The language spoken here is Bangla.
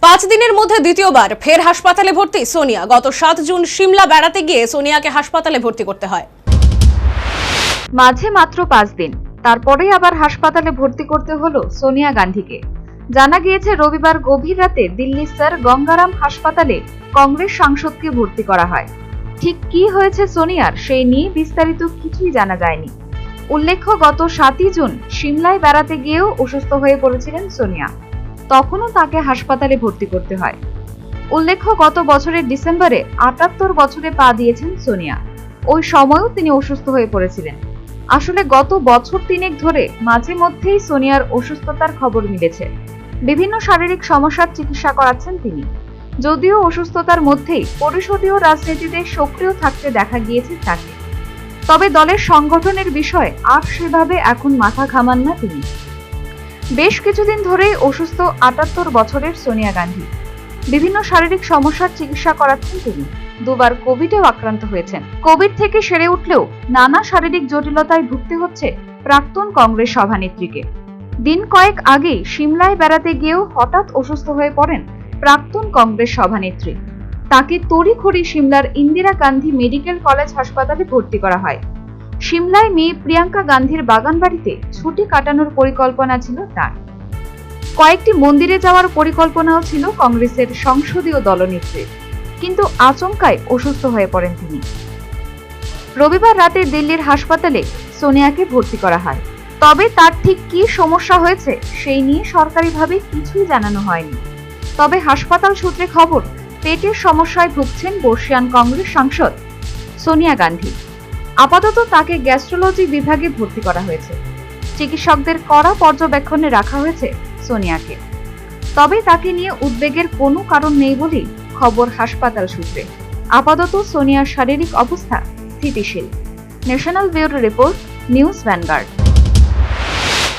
5 দিনের মধ্যে দ্বিতীয়বার ফের হাসপাতালে ভর্তি সোনিয়া। গত 7 জুন সিমলা বেড়াতে গিয়ে সোনিয়াকে হাসপাতালে ভর্তি করতে হয়। মাঝে মাত্র 5 দিন, তারপরেই আবার হাসপাতালে ভর্তি করতে হলো সোনিয়া গান্ধীকে। জানা গিয়েছে রবিবার গভীর রাতে দিল্লির স্যার গঙ্গারাম হাসপাতালে কংগ্রেস সাংসদকে ভর্তি করা হয়। ঠিক কি হয়েছে সোনিয়ার, সেই নিয়ে বিস্তারিত কিছুই জানা যায়নি। উল্লেখ্য, গত 7 জুন সিমলায় বেড়াতে গিয়েও অসুস্থ হয়ে পড়েছিলেন সোনিয়া। তখনও তাকে হাসপাতালে ভর্তি করতে হয়। উল্লেখ্য, গত বছরের ডিসেম্বরে 78 বছরে পা দিয়েছেন সোনিয়া। ওই সময়ও তিনি অসুস্থ হয়ে পড়েছিলেন। আসলে গত বছর 3 ধরে মাঝে মধ্যেই সোনিয়ার অসুস্থতার খবর মিলেছে। বিভিন্ন শারীরিক সমস্যার চিকিৎসা করাচ্ছেন তিনি। যদিও অসুস্থতার মধ্যেই পরিষদীয় রাজনীতিতে সক্রিয় থাকতে দেখা গিয়েছে তাকে। তবে দলের সংগঠনের বিষয়ে আর সেভাবে এখন মাথা ঘামান না তিনি। বেশ কিছুদিন ধরেই অসুস্থ 78 বছরের সোনিয়া গান্ধী। বিভিন্ন শারীরিক সমস্যার চিকিৎসা করাচ্ছেন তিনি। 2বার কোভিডেও আক্রান্ত হয়েছেন। কোভিড থেকে সেরে উঠলেও নানা শারীরিক জটিলতায় ভুগতে হচ্ছে প্রাক্তন কংগ্রেস সভানেত্রীকে। দিন কয়েক আগেই সিমলায় বেড়াতে গিয়েও হঠাৎ অসুস্থ হয়ে পড়েন প্রাক্তন কংগ্রেস সভানেত্রী। তাকে তড়িঘড়ি সিমলার ইন্দিরা গান্ধী মেডিকেল কলেজ হাসপাতালে ভর্তি করা হয়। সিমলায় মেয়ে প্রিয়াঙ্কা গান্ধীর বাগানবাড়িতে ছুটি কাটানোর পরিকল্পনা ছিল তার। কয়েকটি মন্দিরে যাওয়ার পরিকল্পনাও ছিল কংগ্রেসের সংসদীয় দলনেত্রীর, কিন্তু আচমকাই অসুস্থ হয়ে পড়েন তিনি। রবিবার রাতে দিল্লির হাসপাতালে সোনিয়াকে ভর্তি করা হয়। তবে তার ঠিক কি সমস্যা হয়েছে সেই নিয়ে সরকারিভাবে কিছুই জানানো হয়নি। তবে হাসপাতাল সূত্রে খবর, পেটের সমস্যায় ভুগছেন বর্ষিয়ান কংগ্রেস সাংসদ সোনিয়া গান্ধী। আপাতত তাকে গ্যাস্ট্রোলজি বিভাগে ভর্তি করা হয়েছে। চিকিৎসকদের কড়া পর্যবেক্ষণে রাখা হয়েছে সোনিয়াকে। তবে তাকে নিয়ে উদ্বেগের কোনো কারণ নেই বলেই খবর হাসপাতাল সূত্রে। আপাতত সোনিয়ার শারীরিক অবস্থা স্থিতিশীল। National bureau report, news vanguard.